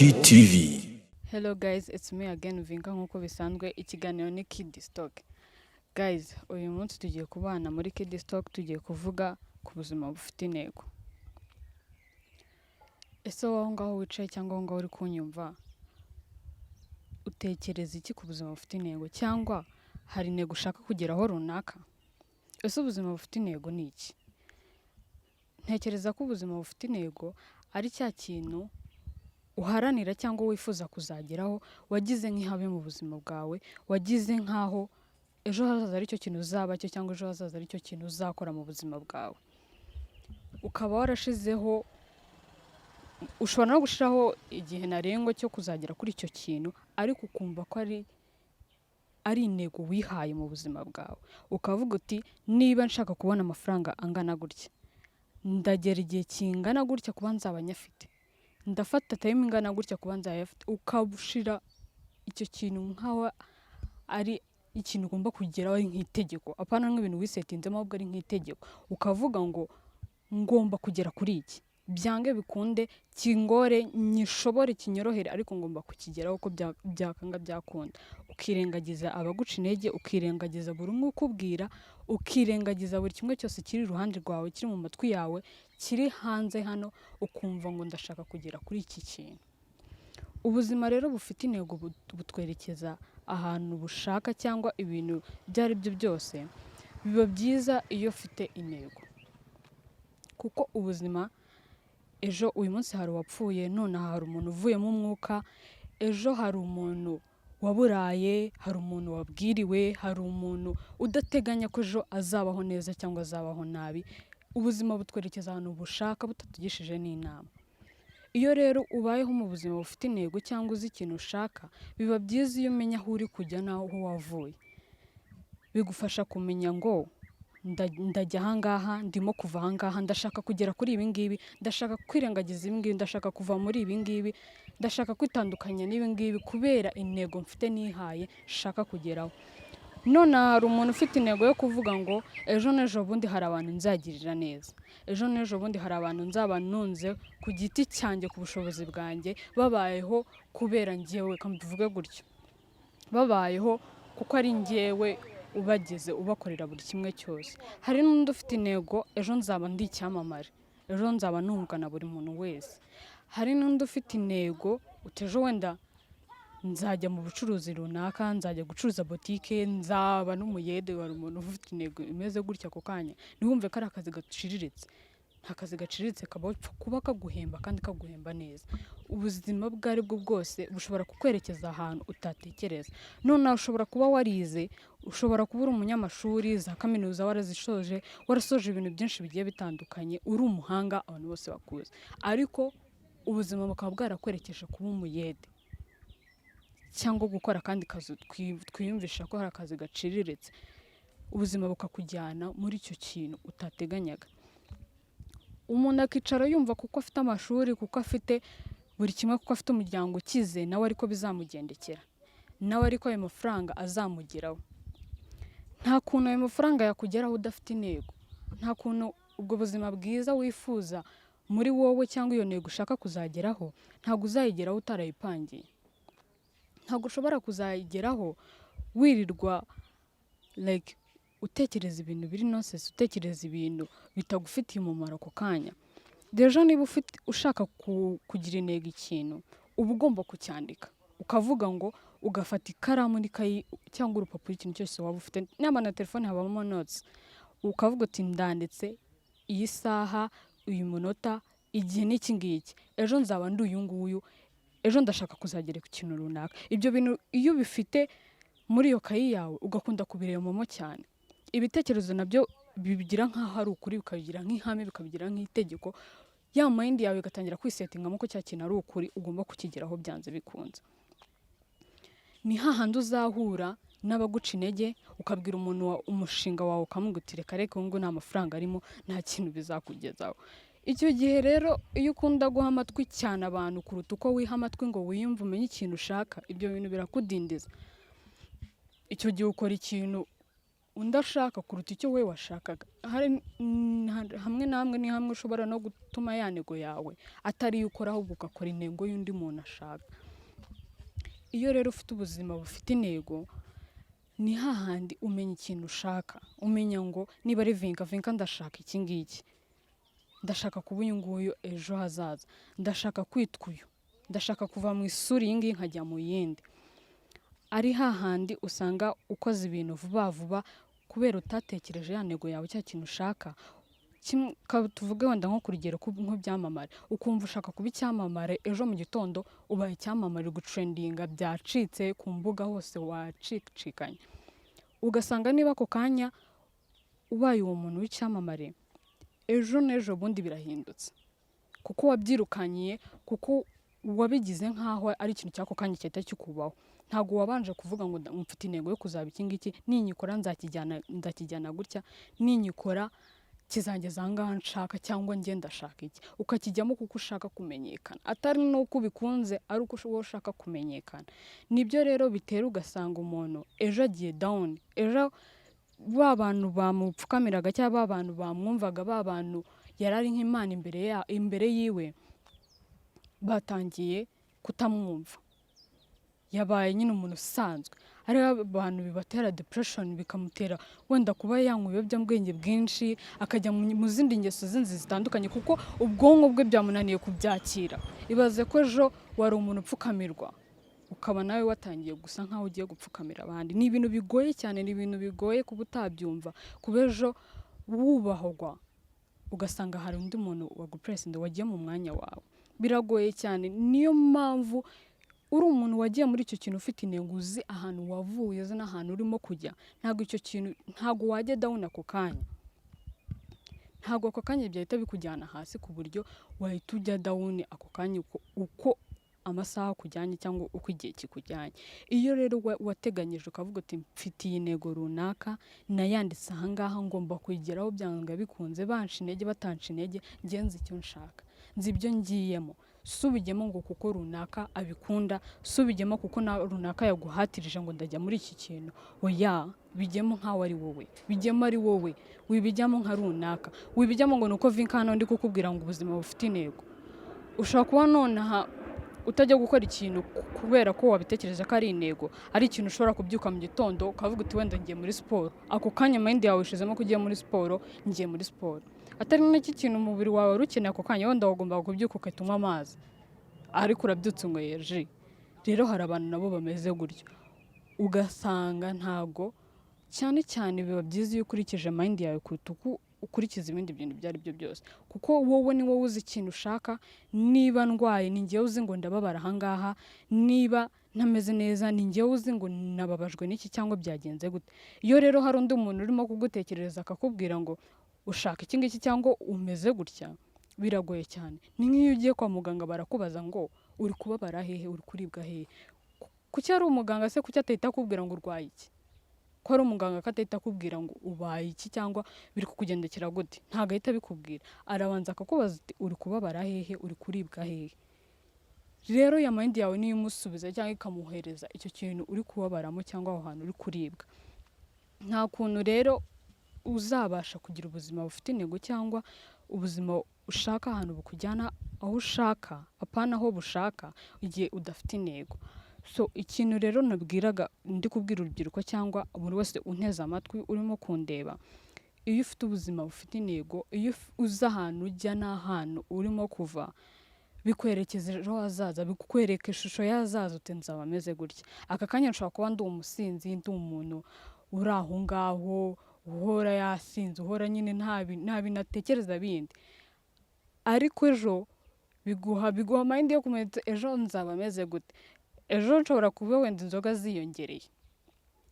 Quality TV. Hello guys, it's me again Vinka nkuko bisanzwe ikiganiro ni Kid Stock. Guys, uyu munsi tugiye kubana muri Kid Stock tugiye kuvuga ku buzima bufite intego. Ese wowe ngaho wicaye cyangwa wowe ngaho uri kunyumva utekereza iki ku buzima bufite intego cyangwa hari intego ushaka kugeraho runaka? Ese ubuzima bufite intego ni iki? Ntekereza ko ubuzima bufite intego ari cya kintu uharanira cyangwa wifuza kuzageraho wagize nk'ihabe mu buzima bwawe, wagize nkaho ejo hazaza ari cyo kintu uzaba cyo cyangwa ejo hazaza ari cyo kintu uzakora mu buzima bwawe. Ukaba warashizeho, ushobora no gushiraho igihe ntarengwa cyo kuzagera kuri icyo kintu, ariko ukumva ko ari intego wihaye mu buzima bwawe. Ukavuga uti niba nshaka kubona amafaranga angana gutya, ndagera igihe kingana gutya kuba nzaba nyafite, ndafata time ingana gutya kuba nzayafite. Ukabushira icyo kintu nkaho ari ikintu ugomba kugeraho ari nk'itegeko, apana nk'ibintu wisetinzemo ahubwo ari nk'itegeko. Ukavuga ngo ngomba kugera kuri iki, byange bikunde, kingore, nyishobore, kinyorohere, ariko ngomba kukigeraho uko byakanga byakunda. Ukirengagiza abaguca intege, ukirengagiza buri umwe ukubwira, ukirengagiza buri kimwe cyose kiri iruhande rwawe, kiri mu matwi yawe, kiri hanze hano, ukumva ngo ndashaka kugera kuri iki kintu. Ubuzima rero bufite intego butwerekeza ahantu bushaka, cyangwa ibintu byari byo byose biba byiza iyo ufite intego, kuko ubuzima ejo uyu munsi hari uwapfuye, none hari umuntu uvuyemo umwuka, ejo hari umuntu waburaye, hari umuntu wabwiriwe, hari umuntu udateganya ko ejo azabaho neza cyangwa azabaho nabi. Ubuzima butwerekeza ahantu bushaka butatugishije n'inama. Iyo rero ubayeho mu buzima bufite intego cyangwa uzi ikintu ushaka, biba byiza iyo umenya aho uri kujya n'aho wavuye. Bigufasha kumenya ngo ndajya ahangaha, ndimo kuva ahangaha, ndashaka kugera kuri ibi ngibi, ndashaka kwirengagiza ibi ngibi, ndashaka kuva muri ibi ngibi, ndashaka kwitandukanya n'ibi ngibi kubera intego mfite nihaye shaka kugeraho. None hari umuntu ufite intego yo kuvuga ngo ejo n'ejo bundi hari abantu nzagirira neza, ejo n'ejo bundi hari abantu nzaba nunze ku giti cyanjye, ku bushobozi bwanjye, babayeho kubera njyewe, kambivuge gutyo, babayeho kuko ari njyewe ubageze, ubakorera buri kimwe cyose. Hari n'undi ufite intego, ejo nzaba ndi icyamamare, ejo nzaba numvwa na buri muntu wese. Hari n'undi ufite intego, utejo wenda nzajya mu bucuruzi runaka, nzajya gucuruza botike, nzaba n'umuyede. Wari umuntu ufite intego imeze gutya ako kanya, ntiwumve ko ari akazi gaciriritse. Nta kazi gaciriritse kaba kuba kaguhemba kandi kaguhemba neza. Ubuzima bwo ari bwo bwose bushobora kukwerekeza ahantu utatekereza. None ushobora kuba warize, ushobora kuba uri umunyamashuri, za kaminuza warasoje ibintu byinshi bigiye bitandukanye, uri umuhanga, abantu bose bakuzi, ariko ubuzima bukaba bwarakwerekeje kuba umuyede cyangwa gukora kandi kazi twiyumvisha ko hari akazi gaciriritse. Ubuzima bukakujyana muri icyo kintu utateganyaga. Umuntu akicara yumva kuko afite amashuri, kuko afite buri kimwe, kuko afite umuryango ukize, nawe ariko bizamugendekera, nawe ariko ayo mafaranga azamugeraho. Nta kuntu ayo mafaranga yakugeraho udafite intego. Nta kuntu ubwo buzima bwiza wifuza muri wowe cyangwa iyo ntego ushaka kuzageraho, ntabwo uzayigeraho utarayipangiye. Ntabwo ushobora kuzayigeraho wirirwa utekereza ibintu biri nonsense, utekereza ibintu bitagufitiye umumaro ako kanya. Dejo niba ushaka kugira intego ikintu, uba ugomba kucyandika, ukavuga ngo ugafata ikaramu n'ikayi cyangwa urupapuro, ikintu cyose waba ufite, nyama na telefone habamo notes, ukavuga uti ndanditse iyi saha, uyu munota, igihe n'iki ngiki, ejo nzaba ndi uyu nguyu, ejo ndashaka kuzagera ku kintu runaka. Ibyo bintu iyo bifite muri iyo kayi yawe ugakunda kubiremamo cyane, ibitekerezo nabyo bibigira nk'aho ari ukuri, bikabigira nk'ihame, bikabigira nk'itegeko. Ya mind yawe igatangira kwisetingamo ko cya kintu ari ukuri, ugomba kukigeraho byanze bikunze. Ni hahandi uzahura n'abaguca intege, ukabwira umuntu umushinga wawe, ukamubwira reka ngo nta mafaranga arimo, nta kintu bizakugezaho. Icyo gihe rero iyo ukunda guha amatwi cyane abantu kuruta uko wiha amatwi ngo wiyumve umenye ikintu ushaka, ibyo bintu birakudindiza. Icyo gihe ukora ikintu undi ashaka kuruta icyo we washakaga. Hamwe na hamwe ni hamwe ushobora no gutuma ya ntego yawe atari yo ukora, ahubwo ugakora intego y'undi muntu ashaka. Iyo rero ufite ubuzima bufite intego, ni hahandi umenya ikintu ushaka, umenya ngo niba ari vinka ndashaka iki ngiki, ndashaka kuba uyu nguyu ejo hazaza, ndashaka kwitwa uyu, ndashaka kuva mu isura iyi ngiyi nkajya mu yindi. Ari hahandi usanga ukoze ibintu vuba vuba kubera utatekereje ya ntego yawe, cya kintu ushaka. Tuvuge wenda nko ku rugero nk'ibyamamare, ukumva ushaka kuba icyamamare, ejo mu gitondo ubaye icyamamare, gutrendinga byacitse ku mbuga hose, wacikanye. Ugasanga niba ako kanya ubaye uwo muntu w'icyamamare, ejo n'ejo bundi birahindutse, kuko wabyirukanyiye, kuko wabigize nk'aho ari ikintu cy'ako kanya cyahita kikubaho. Ntabwo wabanje kuvuga ngo mfite intego yo kuzaba iki ngiki, ninyikora nzakijyana gutya, ninyikora kizangeza aha ngaha nshaka, cyangwa njye ndashaka iki. Ukakijyamo kuko ushaka kumenyekana, atari n'uko ubikunze, ari uko wowe ushaka kumenyekana. Nibyo rero bitera ugasanga umuntu ejo agiye down, ejo ba bantu bamupfukamiraga cyangwa ba bantu bamwumvaga, ba bantu yari ari nk'Imana imbere yiwe, batangiye kutamwumva. Yabaye nyine umuntu usanzwe. Hariho abantu bibatera depression, bikamutera wenda kuba yanywa ibiyobyabwenge bwinshi, akajya mu zindi ngeso zindi zitandukanye, kuko ubwonko bwe byamunaniye kubyakira. Ibaze ko ejo wari umuntu upfukamirwa, ukaba nawe watangiye gusa nkaho ugiye gupfukamira abandi. Ni ibintu bigoye cyane, ni ibintu bigoye kuba utabyumva, kuba ejo wubahwa ugasanga hari undi muntu wagupressinze, wagiye mu mwanya wawe. Biragoye cyane. Niyo mpamvu uri umuntu wagiye muri icyo kintu ufite intego, uzi ahantu wavuye, uzi n'ahantu urimo kujya, ntabwo icyo kintu, ntabwo wajya down ako kanya. Ntabwo ako kanya byahita bikujyana hasi ku buryo wahita ujya down ako kanya uko amasaha kujyanye cyangwa uko igihe kikujyanye. Iyo rero wateganyije ukavuga uti mfite iyi ntego runaka, nayanditse aha ngaha, ngomba kuyigeraho byanga bikunze, banca intege batanca intege, ngenzi icyo nshaka, nzi ibyo ngiyemo. Subijyemo ngo kuko runaka abikunda, subijyemo kuko na runaka yaguhatirije ngo ndajya muri iki kintu. Oya, bijyemo nkaho ari wowe, bijyemo ari wowe, wibijyamo nka runaka, wibijyamo ngo nuko vinka hano ndi kukubwira ngo ubuzima bufite intego. Ushobora kuba nonaha utajya gukora ikintu kubera ko wabitekereje ko ari intego, ari ikintu ushobora kubyuka mu gitondo ukavuga uti wenda ngiye muri siporo, ako kanya mind yawe ishizemo ko ugiye muri siporo, ngiye muri siporo. Atari n'iki kintu umubiri wawe rukeneye ako kanya, wenda wagomba kubyuka ukatunywa amazi, ariko urabyutse unyweye ji. Rero hari abantu nabo bameze gutyo, ugasanga ntago, cyane cyane biba byiza iyo ukurikije mind yawe kuruta ukurikiza ibindi bintu ibyo ari byo byose, kuko wowe ni wowe uzi ikintu ushaka. Niba ndwaye, ni njyewe uzi ngo ndababara aha ngaha, niba ntameze neza, ni njyewe uzi ngo nababajwe n'iki cyangwa byagenze gute. Iyo rero hari undi muntu urimo kugutekereza akakubwira ngo ushaka iki ngiki cyangwa umeze gutya, biragoye cyane. Ni nk'iyo ugiye kwa muganga barakubaza ngo uri kubabara hehe, uri kuribwa hehe. Kuki ari umuganga se, kuki atahita akubwira ngo urwaye iki? Ko ari umuganga katahita akubwira ngo ubaye iki cyangwa biri kukugendekera gute, ntago ahita bikubwira. Arabanza akakubaza ati uri kubabara hehe, uri kuribwa hehe. Rero ya mind yawe niyo umusubiza cyangwa ikamuhereza icyo kintu uri kubabaramo cyangwa aho hantu uri kuribwa. Nta kuntu rero uzabasha kugira ubuzima bufite intego cyangwa ubuzima ushaka ahantu bukujyana aho ushaka, apana aho bushaka, igihe udafite intego. So ikintu rero nabwiraga ndi kubwira urubyiruko cyangwa buri wese unteze amatwi urimo kundeba, iyo ufite ubuzima bufite intego, iyo uzi ahantu ujya n'ahantu urimo kuva, bikwerekeza ejo hazaza, bikwereka ishusho y'ahazaza uti nzaba ameze gutya. Aka kanya nshobora kuba ndi umusinzi, ndi umuntu uri aho ngaho uhora yasinze, uhora nyine nta binatekereza bindi, ariko ejo biguha mind yo kumenya ejo nzaba ameze gute. Ejo nshobora kuba wenda inzoga ziyongereye,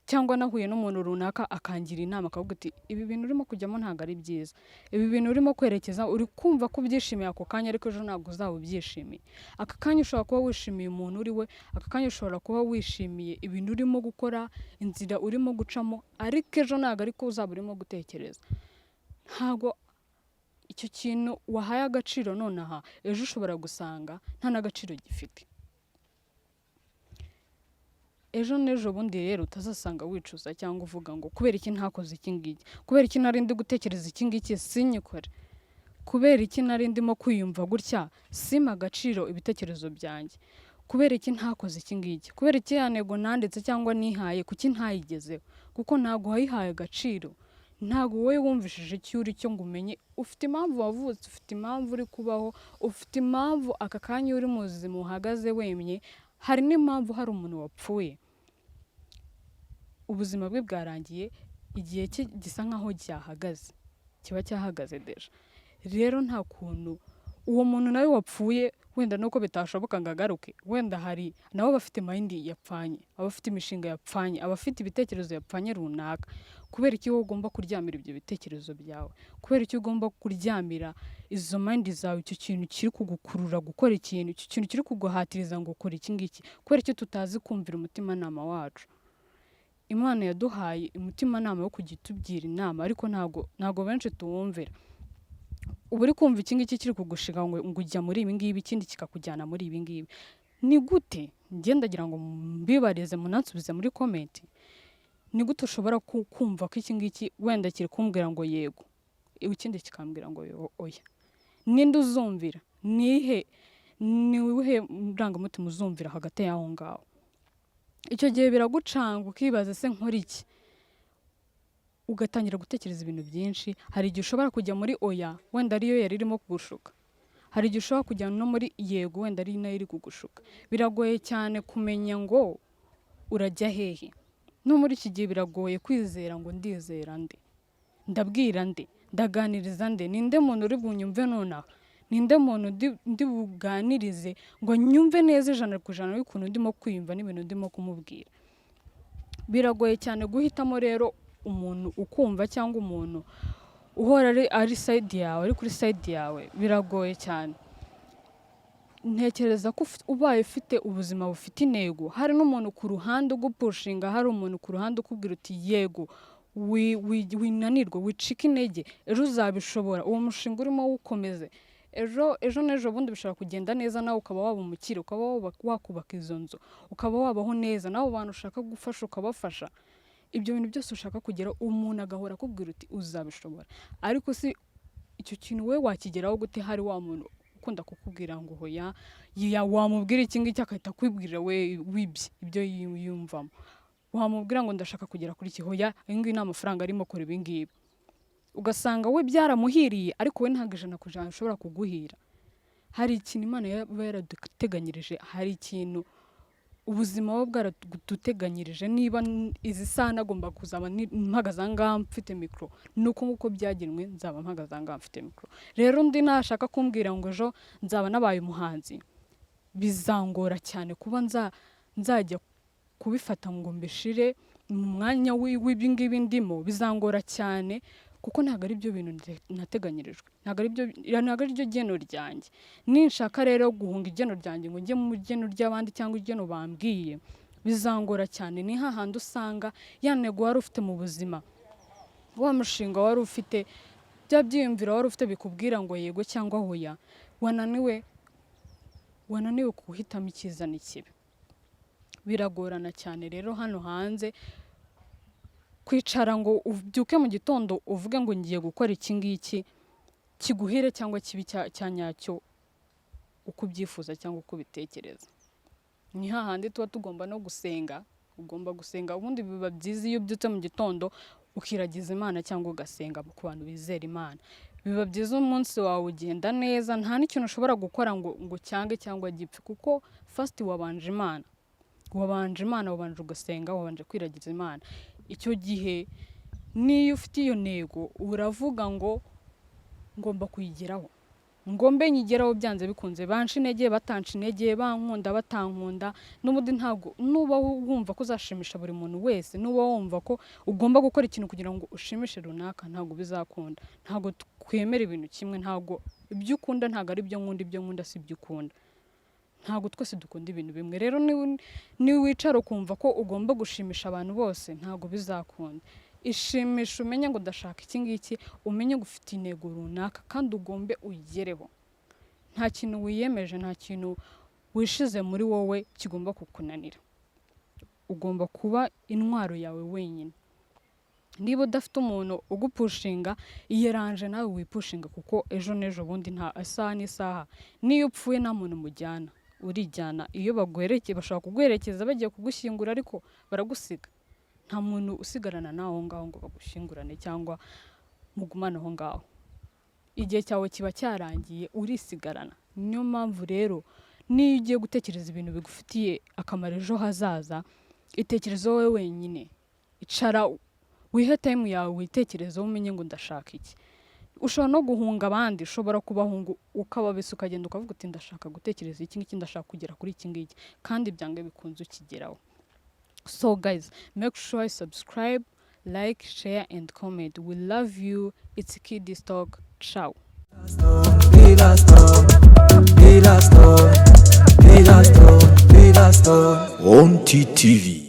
cyangwa nahuye n'umuntu runaka akangira inama akavuga ati ibi bintu urimo kujyamo ntabwo ari byiza, ibi bintu urimo kwerekeza uri kumva ko ubyishimiye ako kanya, ariko ejo ntabwo uzaba ubyishimiye. Aka kanya ushobora kuba wishimiye umuntu uri we, aka kanya ushobora kuba wishimiye ibintu urimo gukora, inzira urimo gucamo, ariko ejo ntabwo ariko uzaba urimo gutekereza. Ntabwo icyo kintu wahaye agaciro nonaha, ejo ushobora gusanga nta n'agaciro gifite. ejo n'ejo bundi rero utazasanga wicuza cyangwa uvuga ngo kubera iki ntakoze iki ngiki, kubera iki nari ndi gutekereza iki ngiki sinyikore, kubera iki nari ndimo kwiyumva gutya sima agaciro ibitekerezo byanjye, kubera iki ntakoze iki ngiki, kubera iki ya ntego nanditse cyangwa nihaye kuki ntayigezeho, kuko ntago wayihaye agaciro, ntago wowe wumvishije icyo uri cyo ngo umenye ufite impamvu wavutse, ufite impamvu uri kubaho, ufite impamvu aka kanya uri mu buzima uhagaze wemye, hari n'impamvu hari umuntu wapfuye ubuzima bwe bwarangiye, igihe cye gisa nkaho cyahagaze, kiba cyahagaze deja. Rero nta kuntu uwo muntu nawe wapfuye wenda nuko bitashoboka ngo agaruke, wenda hari nabo bafite mind yapfanye, abafite imishinga yapfanye, abafite ibitekerezo yapfanye runaka. Kubera iki wowe ugomba kuryamira ibyo bitekerezo byawe, kubera iki ugomba kuryamira izo mind zawe, icyo kintu kiri kugukurura gukora ikintu, icyo kintu kiri kuguhatiriza ngo ukora iki ngiki, kubera iki tutazi kumvira umutimanama wacu. Imana yaduhaye umutimanama wo kujya itubwira inama, ariko ntago benshi tuwumvira. Ubu uri kumva iki ngiki kiri kugushiga ngo ujya muri ibi ngibi, ikindi kikakujyana muri ibi ngibi, ni gute? Njye ndagira ngo mbibarize munansubize muri comment, ni gute ushobora kumva ko iki ngiki wenda kiri kumbwira ngo yego, ikindi kikambwira ngo oya? Ninde uzumvira? Ni wihe murangamutima uzumvira hagati y'aho ngaho? Icyo gihe biragucanga ukibaza se nkora iki, ugatangira gutekereza ibintu byinshi. Hari igihe ushobora kujya muri oya, wenda ariyo yari irimo kugushuka, hari igihe ushobora kujya no muri yego, wenda ari nayo iri kugushuka. Biragoye cyane kumenya ngo urajya hehe. No muri iki gihe biragoye kwizera ngo ndizera nde, ndabwira nde, ndaganiriza nde, ninde muntu uri bunyumve nonaha, ninde muntu ndi buganirize ngo nyumve neza 100% y'ukuntu ndimo kwiyumva n'ibintu ndimo kumubwira. Biragoye cyane guhitamo rero umuntu ukumva cyangwa umuntu uhora ari side yawe, ari kuri side yawe, biragoye cyane. Ntekereza ko ubaye ufite ubuzima bufite intego, hari n'umuntu ku ruhande ugupushinga, hari umuntu ku ruhande ukubwira uti yego, winanirwa, wicika intege, ejo uzabishobora, uwo mushinga urimo wukomeze, ejo n'ejo bundi bishobora kugenda neza, nawe ukaba waba umukire, ukaba wakubaka izo nzu, ukaba wabaho neza, nawe abantu ushaka gufasha ukabafasha. Ibyo bintu byose ushaka kugera, umuntu agahora akubwira uti uzabishobora. Ariko si icyo kintu we wakigeraho gute hari wa muntu ukunda kukubwira ngo hoya, wamubwira iki ngiki akahita kwibwira we wibye ibyo yumvamo, wamubwira ngo ndashaka kugera kuri iki, hoya ingi nta mafaranga arimo kora ibi ngibi, ugasanga we byaramuhiriye, ariko we ntabwo 100% ushobora kuguhira. Hari ikintu Imana yaba yaraduteganyirije, hari ikintu ubuzima bwo bwaraduteganyirije. Niba izi saha nagomba kuzaba mpagaze ngaha mfite mikro, nuko nguko byagenwe, nzaba mpagaze ngaha mfite mikro. Rero ndi nashaka kumbwira ngo ejo nzaba nabaye umuhanzi, bizangora cyane kuba nzajya kubifata ngo mbishire mu mwanya w'ibi ngibi ndimo, bizangora cyane kuko ntago ari byo bintu nateganyirijwe, ntago ari byo geno ryanjye. Ninshaka rero guhunga igeno ryanjye ngo njye mu geno ry'abandi cyangwa igeno bambwiye, bizangora cyane. Ni hahandi usanga ya ntego wari ufite mu buzima, wa mushinga wari ufite, bya byiyumviro wari ufite bikubwira ngo yego cyangwa hoya, wananiwe kuhitamo icyiza n'ikibi. Biragorana cyane rero hano hanze kwicara ngo ubyuke mu gitondo uvuge ngo ngiye gukora iki ngiki kiguhire cyangwa kibi cya nyacyo uko ubyifuza cyangwa uko bitekereza. Ni hahandi tuba tugomba no gusenga, ugomba gusenga. Ubundi biba byiza iyo ubyutse mu gitondo ukiragiza Imana cyangwa ugasenga ku bantu bizera Imana. Biba byiza umunsi wawe ugenda neza, nta n'ikintu ushobora gukora ngo cyange cyangwa gipfe, kuko first wabanje Imana, wabanje ugasenga, wabanje kwiragiza Imana. Icyo gihe niyo ufite iyo ntego uravuga ngo ngomba kuyigeraho, ngombe nyigeraho byanze bikunze, banshi intege batanshi intege, bankunda batankunda, n'ubundi ntago nuba wumva ko uzashimisha buri muntu wese, nuba wumva ko ugomba gukora ikintu kugira ngo ushimishe runaka, ntago bizakunda. Ntago twemera ibintu kimwe, ntago ibyo ukunda ntago ari byo nkunda, ibyo nkunda si byo ukunda. Ntago twese dukunda ibintu bimwe. Rero ni wicara ukumva ko ugomba gushimisha abantu bose, ntago bizakunda. Ishimisha umenye ngo ndashaka iki ngiki, umenye gufite intego runaka kandi ugombe uyigereho. Nta kintu wiyemeje, nta kintu wishize muri wowe kigomba kukunanira. ugomba kuba intwaro yawe wenyine. Niba udafite umuntu ugupushinga, iyeranje nawe wipushinga, kuko ejo n'ejo bundi nta isaha n'isaha niyo upfuye nta muntu mujyana, urijyana. Iyo baguherekeye bashaka kuguherekeza bagiye kugushyingura ariko baragusiga, nta muntu usigarana naho ngaho ngo bagushyingurane cyangwa mugumane aho ngaho. Igihe cyawe kiba cyarangiye, urisigarana. Niyo mpamvu rero niyo ugiye gutekereza ibintu bigufitiye akamaro ejo hazaza, itekerezo wowe wenyine. Icara wihe time yawe witekerezo, umenye ngo ndashaka iki. Ushobora no guhunga abandi, ushobora kubahunga ukababisa ukagenda ukavuga uti ndashaka gutekereza iki ngiki, ndashaka kugera kuri iki ngiki, kandi byange bikunze ukigeraho. So guys, make sure you subscribe, like, share and comment. We love you. It's Kiddies Talk. Ciao. On TTV.